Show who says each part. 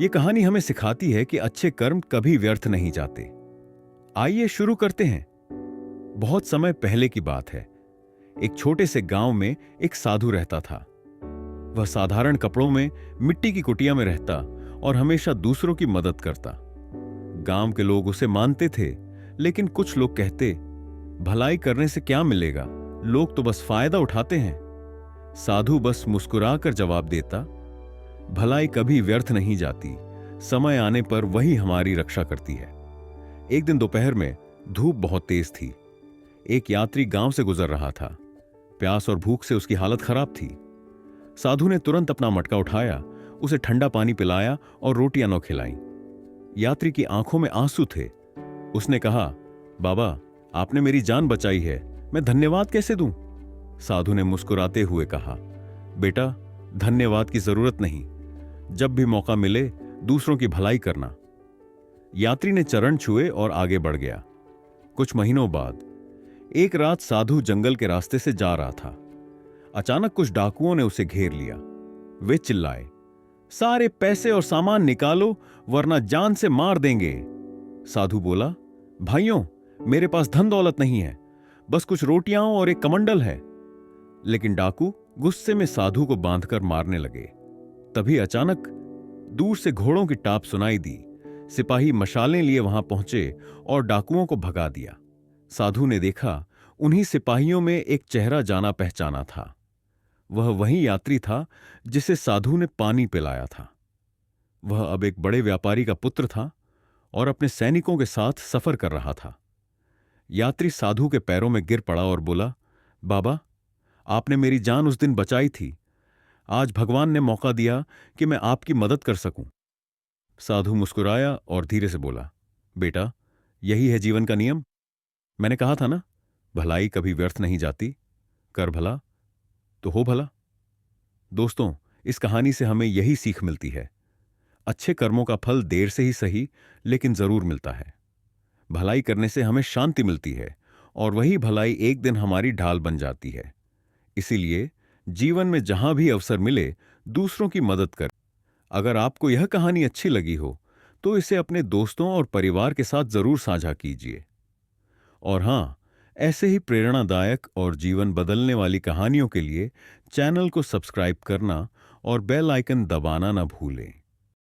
Speaker 1: ये कहानी हमें सिखाती है कि अच्छे कर्म कभी व्यर्थ नहीं जाते। आइए शुरू करते हैं। बहुत समय पहले की बात है। एक छोटे से गांव में एक साधु रहता था। वह साधारण कपड़ों में मिट्टी की कुटिया में रहता और हमेशा दूसरों की मदद करता। गांव के लोग उसे मानते थे, लेकिन कुछ लोग कहते, भलाई करने से क्या मिलेगा, लोग तो बस फायदा उठाते हैं। साधु बस मुस्कुराकर जवाब देता, भलाई कभी व्यर्थ नहीं जाती, समय आने पर वही हमारी रक्षा करती है। एक दिन दोपहर में धूप बहुत तेज थी। एक यात्री गांव से गुजर रहा था। प्यास और भूख से उसकी हालत खराब थी। साधु ने तुरंत अपना मटका उठाया, उसे ठंडा पानी पिलाया और रोटियां न खिलाईं। यात्री की आंखों में आंसू थे। उसने कहा, बाबा, आपने मेरी जान बचाई है, मैं धन्यवाद कैसे दूं? साधु ने मुस्कुराते हुए कहा, बेटा, धन्यवाद की जरूरत नहीं, जब भी मौका मिले दूसरों की भलाई करना। यात्री ने चरण छुए और आगे बढ़ गया। कुछ महीनों बाद एक रात साधु जंगल के रास्ते से जा रहा था। अचानक कुछ डाकुओं ने उसे घेर लिया। वे चिल्लाए, सारे पैसे और सामान निकालो वरना जान से मार देंगे। साधु बोला, भाइयों, मेरे पास धन दौलत नहीं है, बस कुछ रोटियां और एक कमंडल है। लेकिन डाकू गुस्से में साधु को बांधकर मारने लगे। तभी अचानक दूर से घोड़ों की टाप सुनाई दी। सिपाही मशालें लिए वहां पहुंचे और डाकुओं को भगा दिया। साधु ने देखा, उन्हीं सिपाहियों में एक चेहरा जाना पहचाना था। वह वही यात्री था जिसे साधु ने पानी पिलाया था। वह अब एक बड़े व्यापारी का पुत्र था और अपने सैनिकों के साथ सफर कर रहा था। यात्री साधु के पैरों में गिर पड़ा और बोला, बाबा, आपने मेरी जान उस दिन बचाई थी। आज भगवान ने मौका दिया कि मैं आपकी मदद कर सकूं। साधु मुस्कुराया और धीरे से बोला, बेटा, यही है जीवन का नियम। मैंने कहा था ना, भलाई कभी व्यर्थ नहीं जाती। कर भला तो हो भला। दोस्तों, इस कहानी से हमें यही सीख मिलती है। अच्छे कर्मों का फल देर से ही सही, लेकिन जरूर मिलता है। भलाई करने से हमें शांति मिलती है और वही भलाई एक दिन हमारी ढाल बन जाती है। इसीलिए जीवन में जहां भी अवसर मिले, दूसरों की मदद कर। अगर आपको यह कहानी अच्छी लगी हो तो इसे अपने दोस्तों और परिवार के साथ जरूर साझा कीजिए। और हां, ऐसे ही प्रेरणादायक और जीवन बदलने वाली कहानियों के लिए चैनल को सब्सक्राइब करना और बेल आइकन दबाना ना भूलें।